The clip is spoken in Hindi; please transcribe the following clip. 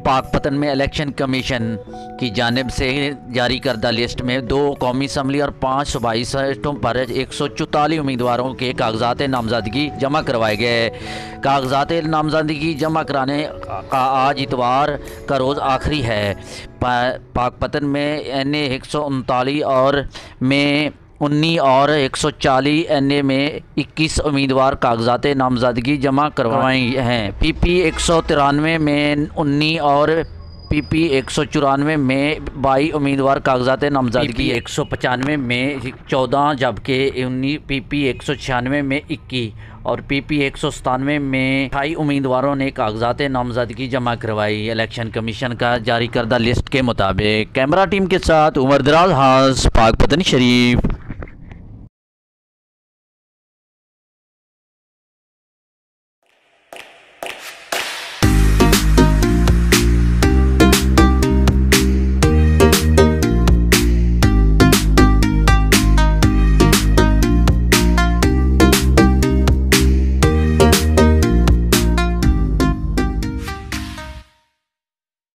पाकपतन में इलेक्शन कमीशन की जानिब से जारी करदा लिस्ट में 2 कौमी असम्बली और 5 सूबाई सीटों पर 144 उम्मीदवारों के कागजात नामजदगी जमा करवाए गए। कागजात नामजदगी जमा कराने का आज इतवार का रोज़ आखिरी है। पाकपतन में NA 139 और में 19 और 140 NA में 21 उम्मीदवार कागजात नामजदगी जमा करवाई हैं। PP 193 में 19 और PP 194 में 22 उम्मीदवार कागजात नामजदगी, 195 में 14 जबकि PP 196 में 21 और PP 197 में 28 उम्मीदवारों ने कागजात नामजदगी जमा करवाई। इलेक्शन कमीशन का जारी करदा लिस्ट के मुताबिक। कैमरा टीम के साथ उमर दराज हास, पाकपतन शरीफ।